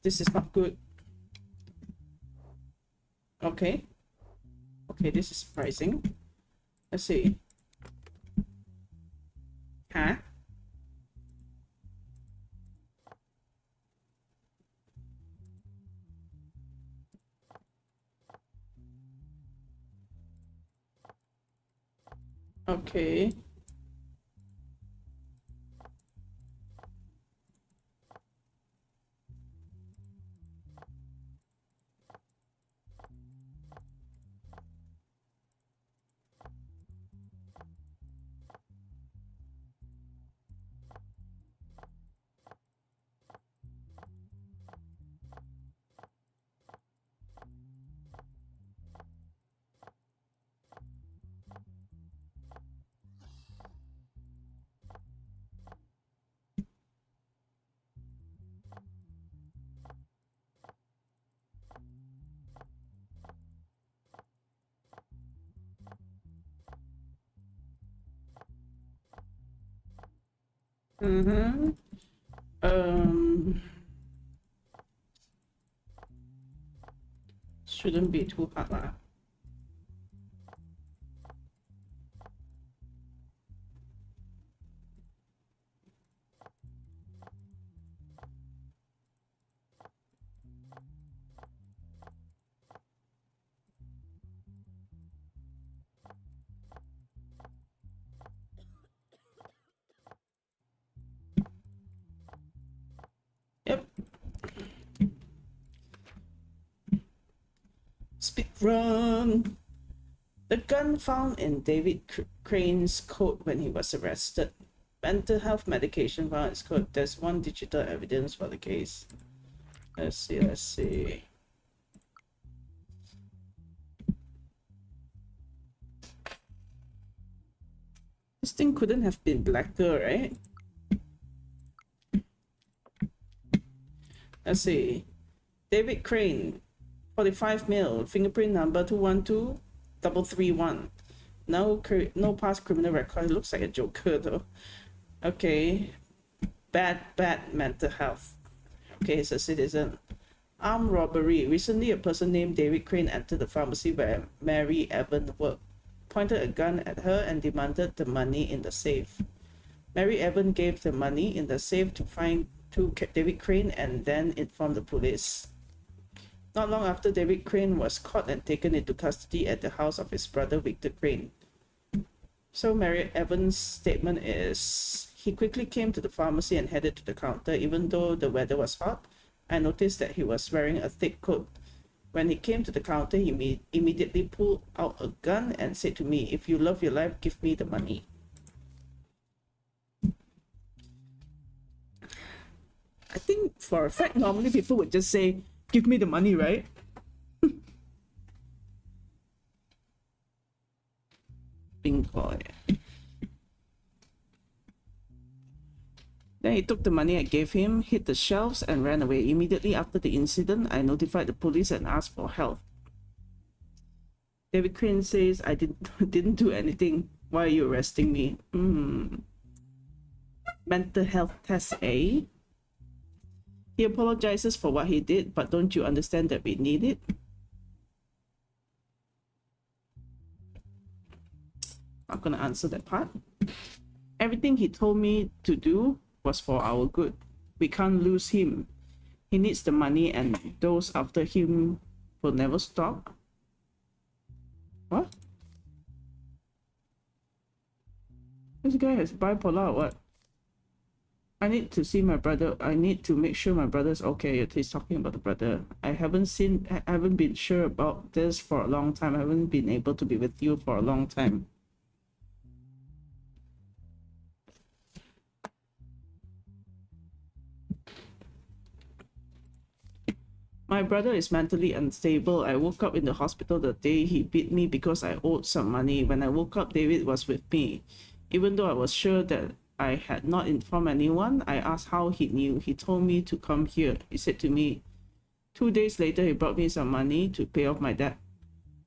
This is not good. Okay. Okay, this is surprising. Let's see. Huh? Okay. Shouldn't be too hard lah. Yep. Speedrun. The gun found in David Crane's coat when he was arrested. Mental health medication found in his coat. There's one digital evidence for the case. Let's see, let's see. This thing couldn't have been blacker, right? Let's see. David Crane, 45 mil, fingerprint number 212331. No past criminal record. It looks like a joker though. Okay. Bad mental health. Okay, he's a citizen. Armed robbery. Recently, a person named David Crane entered the pharmacy where Mary Evans worked, pointed a gun at her and demanded the money in the safe. Mary Evans gave the money in the safe to David Crane and then informed the police. Not long after, David Crane was caught and taken into custody at the house of his brother Victor Crane. So Mary Evans' statement is, he quickly came to the pharmacy and headed to the counter. Even though the weather was hot, I noticed that he was wearing a thick coat. When he came to the counter, he immediately pulled out a gun and said to me, "If you love your life, give me the money." I think for a fact, normally people would just say, "Give me the money," right? Bingo. Then he took the money I gave him, hit the shelves, and ran away. Immediately after the incident, I notified the police and asked for help. David Crane says, "I didn't do anything. Why are you arresting me?" Mental health test, eh? He apologizes for what he did, but don't you understand that we need it? Not gonna answer that part. Everything he told me to do was for our good. We can't lose him. He needs the money, and those after him will never stop. What? This guy has bipolar or what? I need to see my brother. I need to make sure my brother's okay. He's talking about the brother. I haven't been sure about this for a long time. I haven't been able to be with you for a long time. My brother is mentally unstable. I woke up in the hospital the day he beat me because I owed some money. When I woke up, David was with me. Even though I was sure that I had not informed anyone, I asked how he knew. He told me to come here. He said to me, 2 days later, he brought me some money to pay off my debt.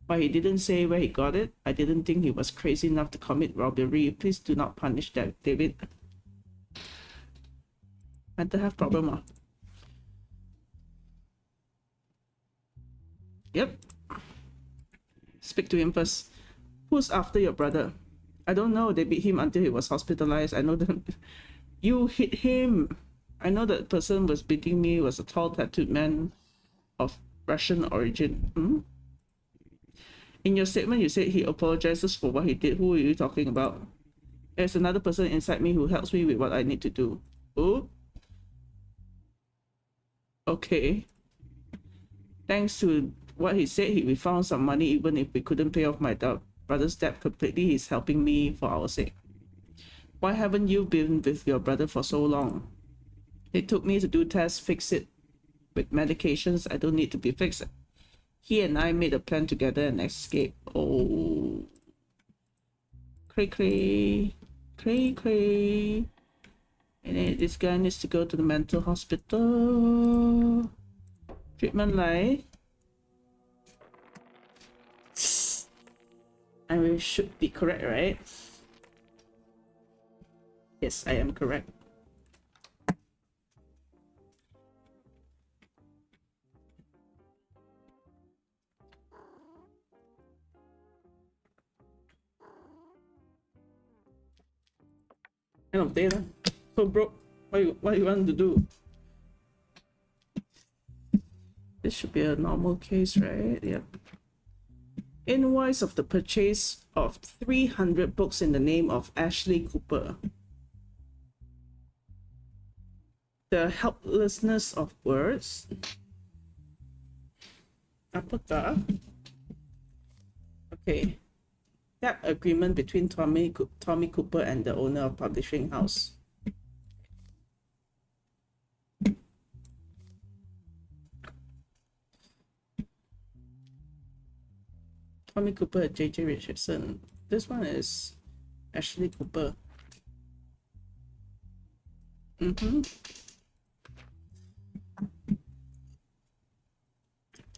but he didn't say where he got it. I didn't think he was crazy enough to commit robbery. Please do not punish that, David. Mental health problem. Yep. Speak to him first. Who's after your brother? I don't know. They beat him until he was hospitalized. I know them. You hit him. I know that person was beating me was a tall tattooed man of Russian origin. Hmm? In your statement, you said he apologizes for what he did. Who are you talking about? There's another person inside me who helps me with what I need to do. Oh? Okay. Thanks to what he said, we found some money even if we couldn't pay off my brother's debt completely. He's helping me for our sake. Why haven't you been with your brother for so long? They took me to do tests, fix it with medications. I don't need to be fixed. He and I made a plan together and escape. Oh. Cray. And then this guy needs to go to the mental hospital. Treatment line. And we should be correct, right? Yes, I am correct. End of day lah. So broke. What you want to do? This should be a normal case, right? Yep. Invoice of the purchase of 300 books in the name of Ashley Cooper. The helplessness of words. Apakah? Okay. That agreement between Tommy Cooper and the owner of publishing house. Tommy Cooper and JJ Richardson. This one is Ashley Cooper.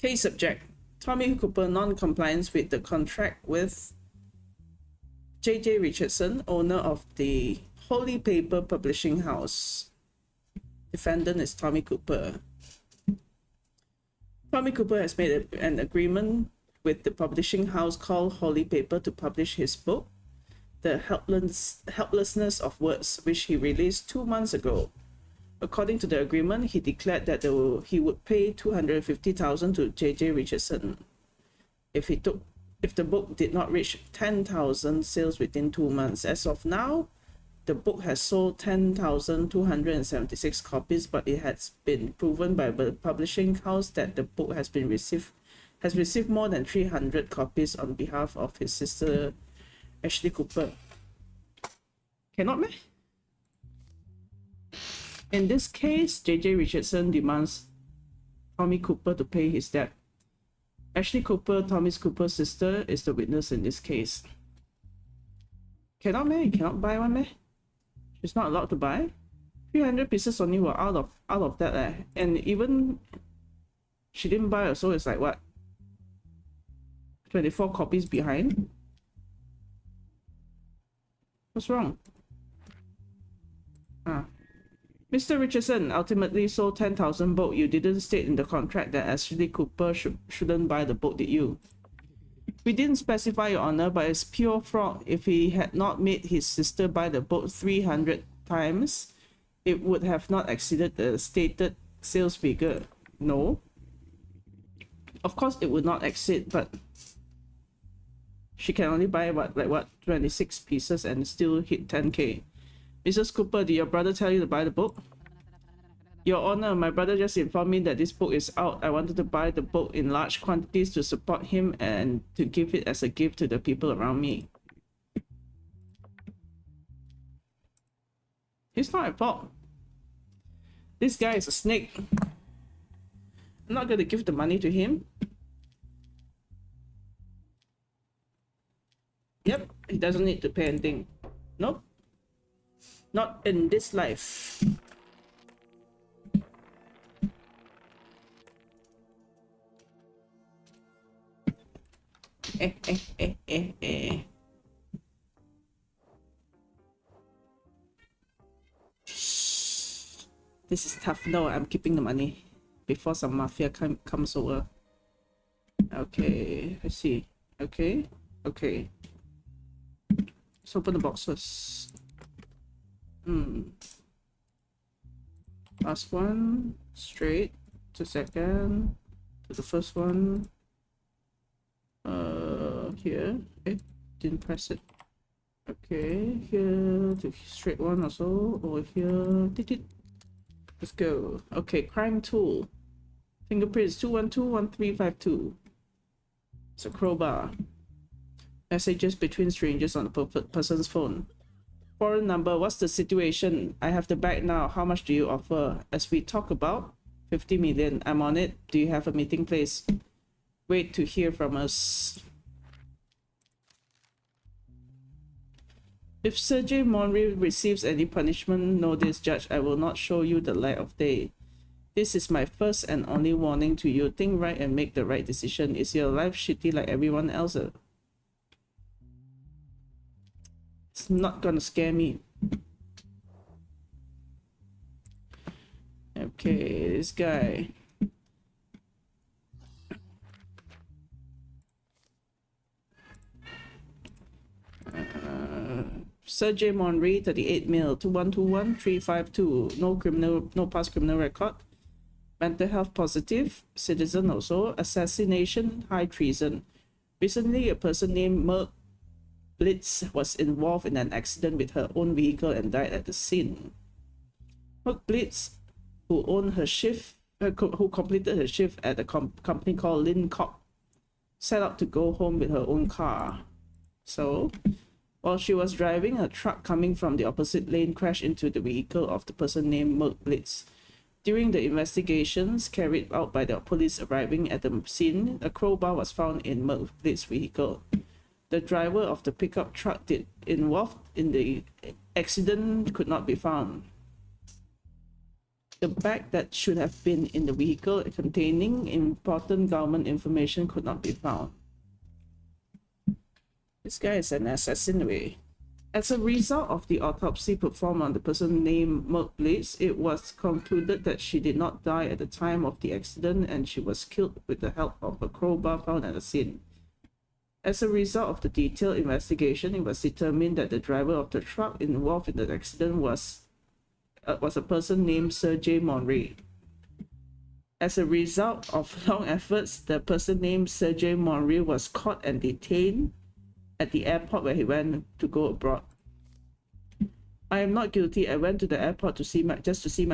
Case subject. Tommy Cooper non-compliance with the contract with JJ Richardson, owner of the Holy Paper Publishing House. Defendant is Tommy Cooper. Tommy Cooper has made an agreement with the publishing house called Holy Paper to publish his book, The Helplessness of Words, which he released 2 months ago. According to the agreement, he declared that he would pay $250,000 to JJ Richardson if the book did not reach 10,000 sales within 2 months. As of now, the book has sold 10,276 copies, but it has been proven by the publishing house that the book has received more than 300 copies on behalf of his sister Ashley Cooper. Cannot meh? In this case, JJ Richardson demands Tommy Cooper to pay his debt. Ashley Cooper, Tommy Cooper's sister, is the witness in this case. Cannot meh? You cannot buy one meh? She's not allowed to buy? 300 pieces only were out of that and even she didn't buy, so it's like what? 24 copies behind? What's wrong? Mr. Richardson ultimately sold 10,000 books. You didn't state in the contract that Ashley Cooper shouldn't buy the book, did you? We didn't specify, Your Honor, but it's pure fraud. If he had not made his sister buy the book 300 times, it would have not exceeded the stated sales figure. No. Of course, it would not exceed, but she can only buy what 26 pieces and still hit 10K. Mrs. Cooper, did your brother tell you to buy the book? Your Honor, my brother just informed me that this book is out. I wanted to buy the book in large quantities to support him and to give it as a gift to the people around me. It's not my fault. This guy is a snake. I'm not going to give the money to him. Yep, he doesn't need to pay anything. Nope. Not in this life. This is tough. No, I'm keeping the money before some mafia comes over. Okay, I see. Okay, okay. Let's open the box first. Last one, straight to second, to the first one. Here. Didn't press it. Okay, here to straight one also. Over here. Let's go. Okay, crime tool. Fingerprints 2121352. It's a crowbar. Messages between strangers on the person's phone. Foreign number. What's the situation? I have the bag now. How much do you offer? As we talk about, 50 million. I'm on it. Do you have a meeting place? Wait to hear from us. If Sergey Monry receives any punishment, know this, Judge, I will not show you the light of day. This is my first and only warning to you. Think right and make the right decision. Is your life shitty like everyone else? It's not gonna scare me. Okay, this guy. Sergey Monry, 38 mil, 2121352. No past criminal record. Mental health positive. Citizen also. Assassination, high treason. Recently, a person named Merc Blitz was involved in an accident with her own vehicle and died at the scene. Merc Blitz, who completed her shift at a company called Lin Cop, set out to go home with her own car. So, while she was driving, a truck coming from the opposite lane crashed into the vehicle of the person named Merc Blitz. During the investigations carried out by the police arriving at the scene, a crowbar was found in Merc Blitz's vehicle. The driver of the pickup truck involved in the accident could not be found. The bag that should have been in the vehicle containing important government information could not be found. This guy is an assassin way. As a result of the autopsy performed on the person named Merc Blitz, it was concluded that she did not die at the time of the accident and she was killed with the help of a crowbar found at the scene. As a result of the detailed investigation, it was determined that the driver of the truck involved in the accident was a person named Sergey Monry. As a result of long efforts, the person named Sergey Monry was caught and detained at the airport where he went to go abroad. I am not guilty. I went to the airport to see my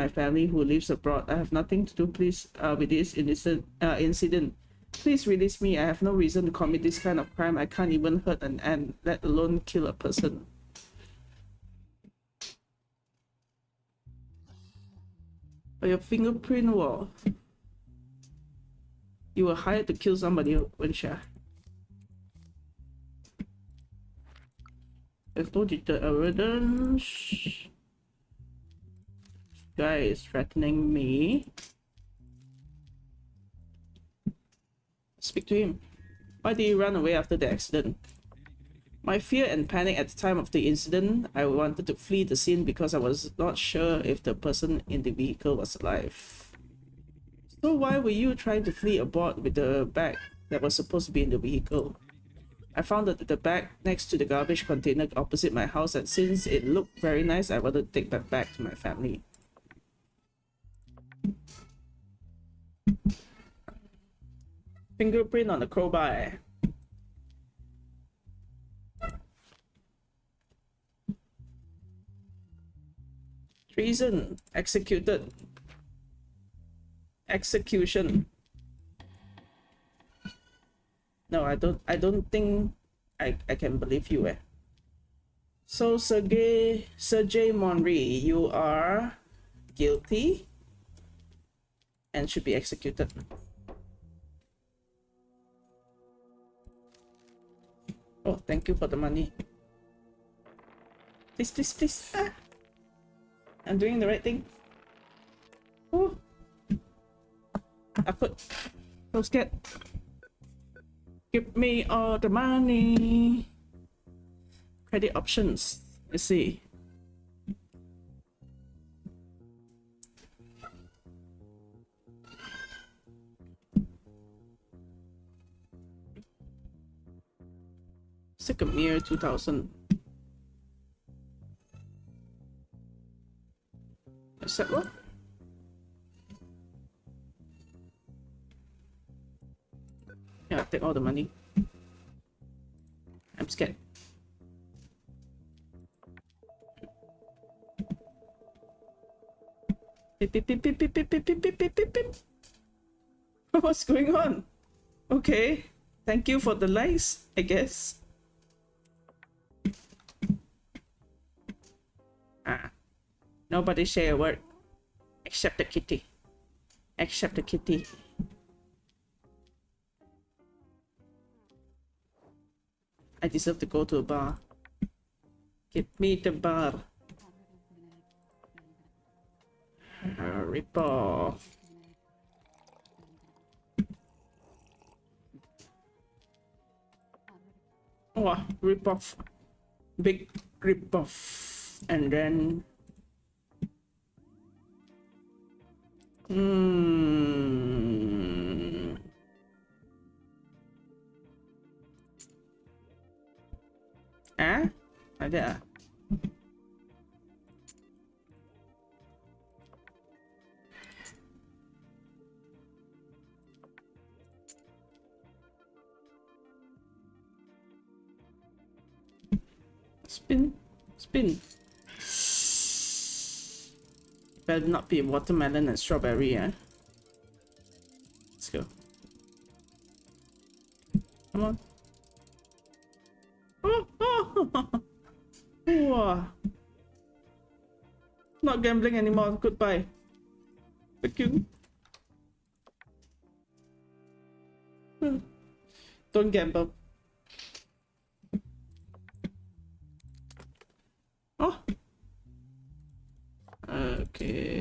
family who lives abroad. I have nothing to do with this incident. Please release me. I have no reason to commit this kind of crime. I can't even hurt an ant, let alone kill a person. But your fingerprint wall. You were hired to kill somebody, Wensha. There's no digital evidence. This guy is threatening me. Speak to him. Why did you run away after the accident? My fear and panic at the time of the incident, I wanted to flee the scene because I was not sure if the person in the vehicle was alive. So why were you trying to flee aboard with the bag that was supposed to be in the vehicle? I found the bag next to the garbage container opposite my house, and since it looked very nice, I wanted to take that back to my family. Fingerprint on the crowbar. Treason. Executed. Execution. No, I don't think I can believe you. So Sergey Monry, you are guilty and should be executed. Oh, thank you for the money. Please, please, please. Ah. I'm doing the right thing. Oh. I put. So scared. Give me all the money. Credit options. Let's see. Sycamore 2000. Is that what? Yeah, take all the money. I'm scared. Beep, beep, beep, beep, beep, beep, beep, beep, beep, beep, beep, beep. What's going on? Okay. Thank you for the likes, I guess. Ah. Nobody say a word. Except the kitty. Except the kitty. I deserve to go to a bar. Give me the bar. Rip off. Oh, rip off. Big rip off. And then... Ah? Ada. Spin. Spin. Better not be watermelon and strawberry, eh? Let's go. Come on. Oh, oh. Wow. Not gambling anymore. Goodbye. Thank you. Don't gamble. Oh. Okay.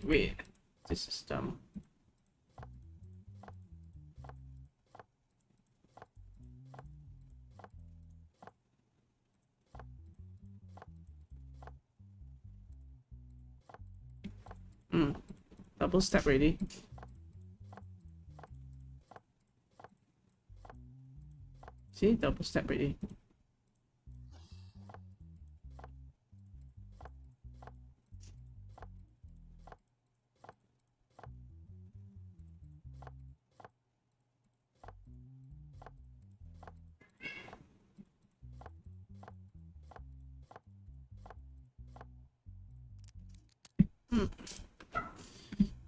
Wait. This is dumb. Double step ready. See, double step ready.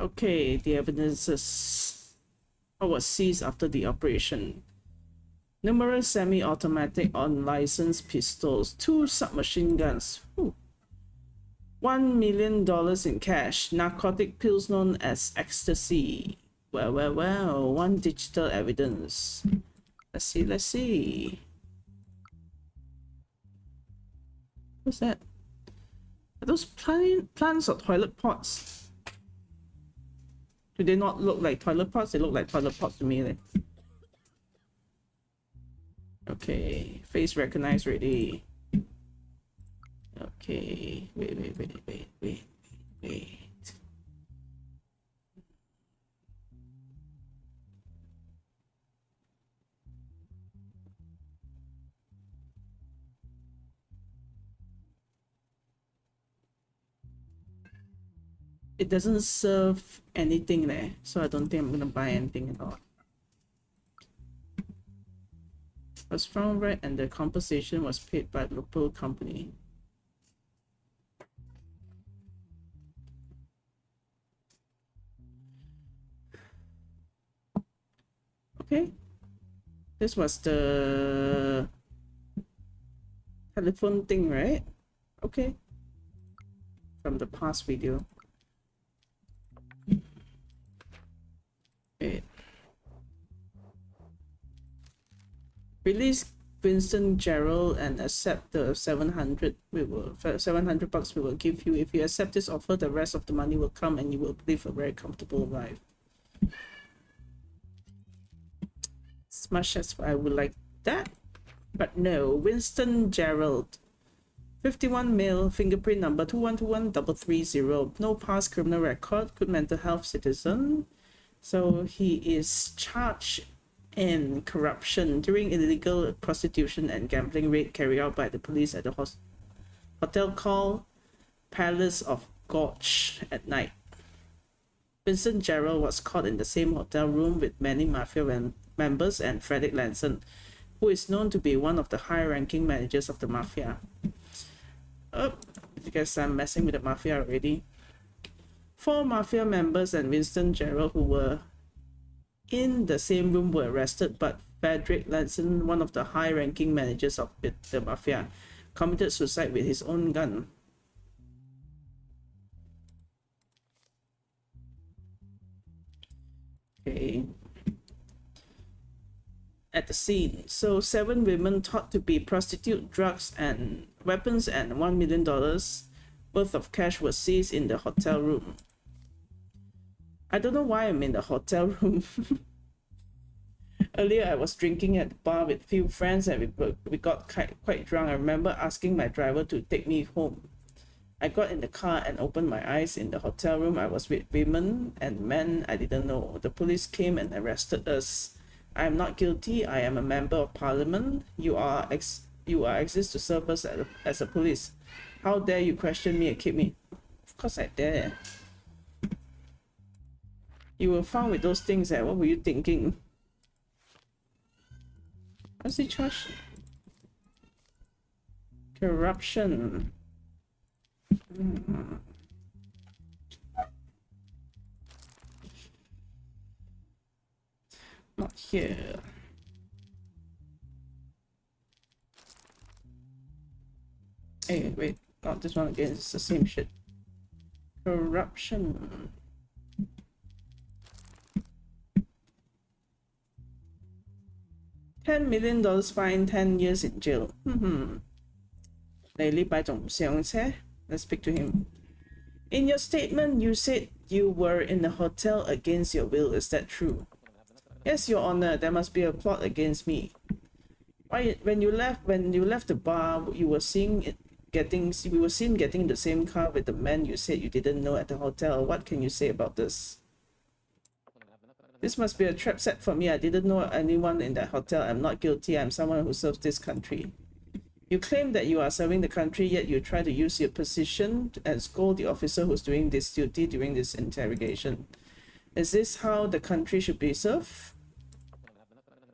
Okay, the evidences was seized after the operation. Numerous semi-automatic unlicensed pistols, 2 submachine guns, $1 million in cash, narcotic pills known as ecstasy. Well, 1 digital evidence. Let's see. What's that? Are those plants or toilet pots? Do they not look like toilet pots? They look like toilet pots to me. Like. Okay, face recognized ready. Okay, wait. it doesn't serve anything there, so I don't think I'm gonna buy anything at all. Was found right and the compensation was paid by the local company. Okay, this was the telephone thing, right? Okay, from the past video. Okay. Release Winston Gerald and accept the 700 bucks we will give you. If you accept this offer, the rest of the money will come and you will live a very comfortable life. As much as I would like that, but no. Winston Gerald, 51 male, fingerprint number 2121330, no past criminal record, good mental health citizen. So he is charged in corruption during illegal prostitution and gambling raid carried out by the police at the hotel called Palace of Gorge at night. Vincent Gerald was caught in the same hotel room with many mafia members and Frederick Lanson, who is known to be one of the high-ranking managers of the mafia. Oh, I guess I'm messing with the mafia already. 4 mafia members and Winston Gerald, who were in the same room, were arrested, but Frederick Lanson, one of the high-ranking managers of the mafia, committed suicide with his own gun. Okay. At the scene, so 7 women thought to be prostitute, drugs and weapons, and $1 million worth of cash was seized in the hotel room. I don't know why I'm in the hotel room. Earlier I was drinking at the bar with few friends and we got quite drunk. I remember asking my driver to take me home. I got in the car and opened my eyes. In the hotel room I was with women and men I didn't know. The police came and arrested us. I am not guilty. I am a member of parliament. You are exist to serve us as a police. How dare you question me and keep me? Of course I dare. You were found with those things. What were you thinking? What's he charged? Corruption. Not here. Hey, wait, not this one again. It's the same shit. Corruption. $10 million fine, 10 years in jail. Let's speak to him. In your statement, you said you were in the hotel against your will. Is that true? Yes, Your Honor. There must be a plot against me. Why, when you left the bar, we were seen getting in the same car with the man you said you didn't know at the hotel. What can you say about this? This must be a trap set for me. I didn't know anyone in that hotel. I'm not guilty. I'm someone who serves this country. You claim that you are serving the country, yet you try to use your position and scold the officer who's doing this duty during this interrogation. Is this how the country should be served?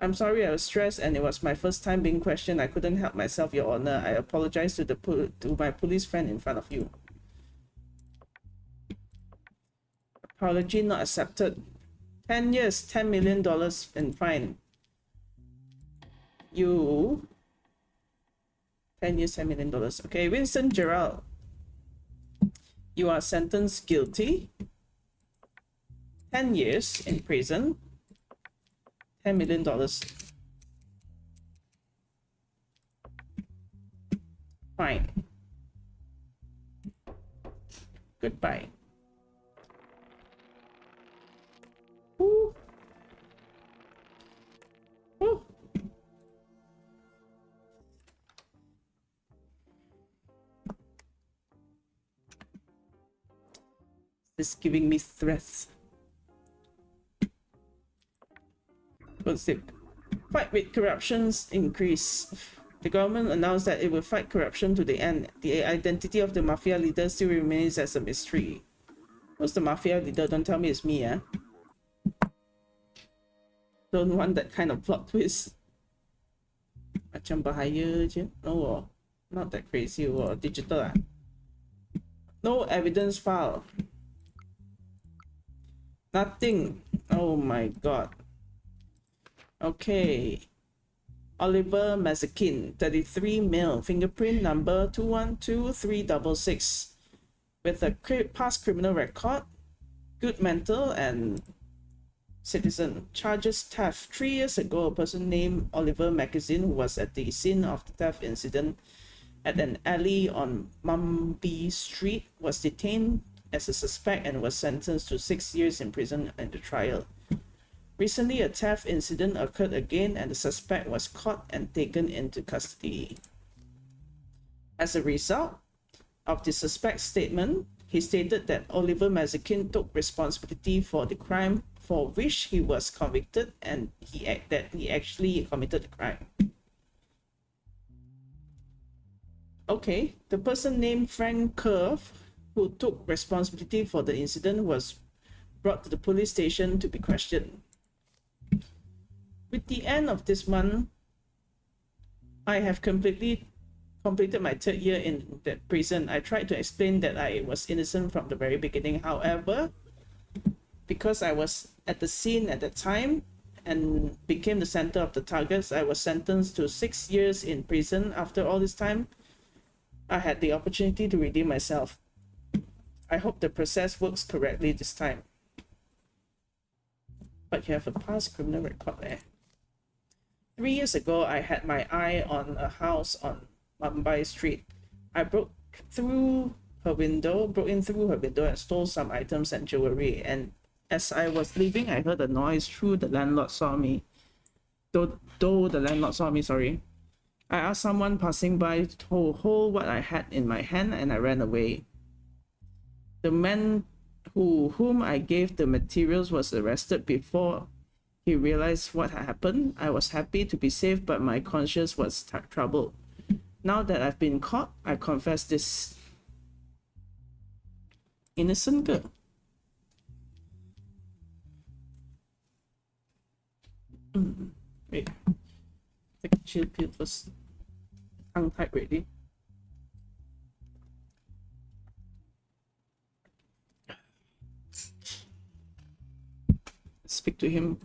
I'm sorry, I was stressed and it was my first time being questioned. I couldn't help myself, Your Honor. I apologize to my police friend in front of you. Apology not accepted. 10 years, $10 million in fine. You... 10 years, $10 million. Okay, Winston Gerald. You are sentenced guilty. 10 years in prison. $10 million. Fine. Goodbye. Ooh. Ooh. This is giving me threats. What's it? Fight with corruptions increase. The government announced that it will fight corruption to the end. The identity of the mafia leader still remains as a mystery. Who's the mafia leader? Don't tell me it's me, eh? Don't want that kind of plot twist. Macam bahaya je. No, not that crazy. Or digital. No evidence file. Nothing. Oh my god. Okay. Oliver Mazakin, 33 male, fingerprint number 212366, with a past criminal record, good mental, and citizen. Charges theft. 3 years ago, a person named Oliver Magazine, who was at the scene of the theft incident at an alley on Mumby Street, was detained as a suspect and was sentenced to 6 years in prison in the trial. Recently, a theft incident occurred again and the suspect was caught and taken into custody. As a result of the suspect's statement, he stated that Oliver Mazakin took responsibility for the crime for which he was convicted and that he actually committed the crime. Okay, the person named Frank Curve, who took responsibility for the incident, was brought to the police station to be questioned. With the end of this month, I have completed my 3rd year in that prison. I tried to explain that I was innocent from the very beginning. However, because I was at the scene at that time and became the center of the targets, I was sentenced to 6 years in prison. After all this time, I had the opportunity to redeem myself. I hope the process works correctly this time. But you have a past criminal record there. 3 years ago, I had my eye on a house on Mumbai Street. I broke in through her window and stole some items and jewelry. And as I was leaving, I heard a noise. The landlord saw me. Though the landlord saw me, sorry. I asked someone passing by to hold what I had in my hand and I ran away. The man whom I gave the materials was arrested before he realized what had happened. I was happy to be safe, but my conscience was troubled. Now that I've been caught, I confess this. Innocent girl. Wait. Take a chill pill first. Tongue tied ready. Speak to him.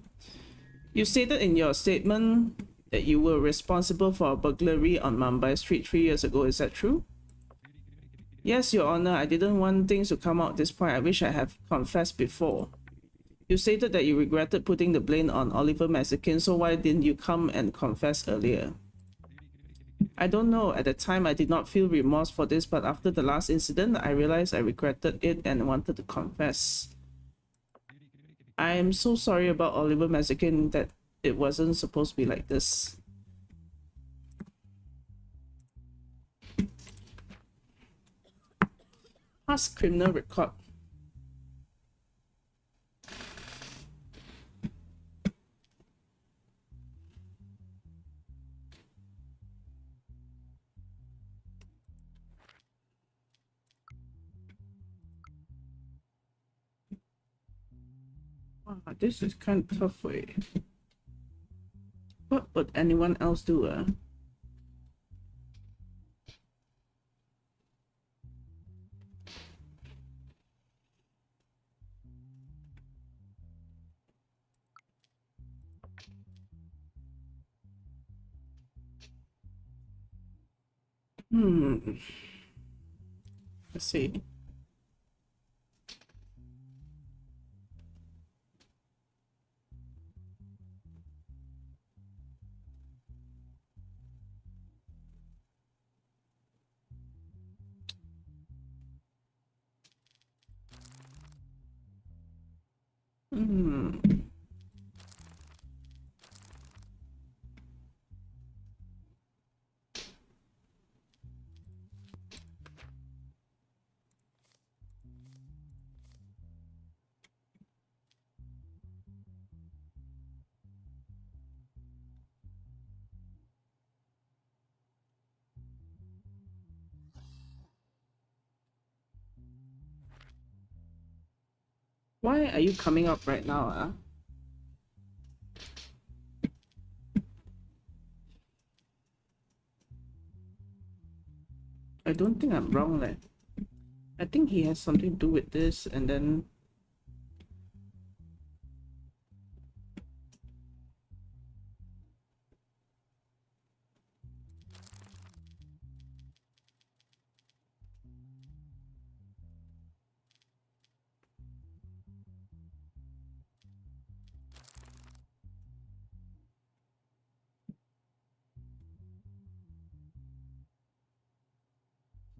You stated in your statement that you were responsible for a burglary on Mumbai Street 3 years ago. Is that true? Yes, Your Honor. I didn't want things to come out at this point. I wish I had confessed before. You stated that you regretted putting the blame on Oliver Mazakin, so why didn't you come and confess earlier? I don't know. At the time, I did not feel remorse for this, but after the last incident, I realized I regretted it and wanted to confess. I am so sorry about Oliver Mazakin, that it wasn't supposed to be like this. Past criminal record. Wow, this is kind of tough for you. What would anyone else do? Let's see. Why are you coming up right now, ah? I don't think I'm wrong, like. I think he has something to do with this, and then...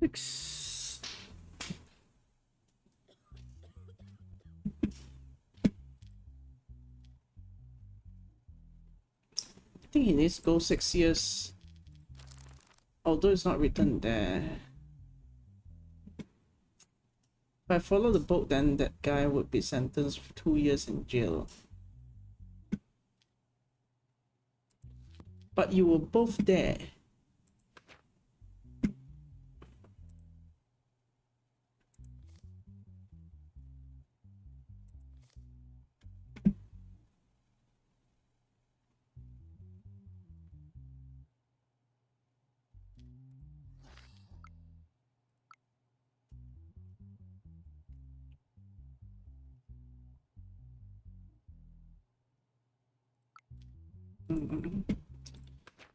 Six. I think he needs to go 6 years. Although it's not written there. If I follow the book, then that guy would be sentenced for 2 years in jail. But you were both there.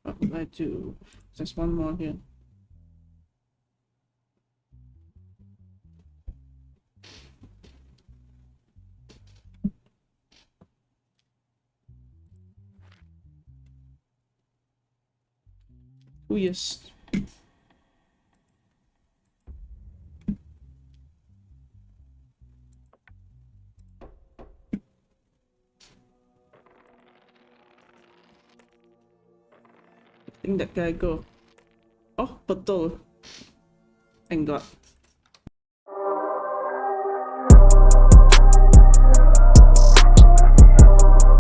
What would I do? There's one more here. Oh yes. I think that guy go. Oh, betul. Thank God.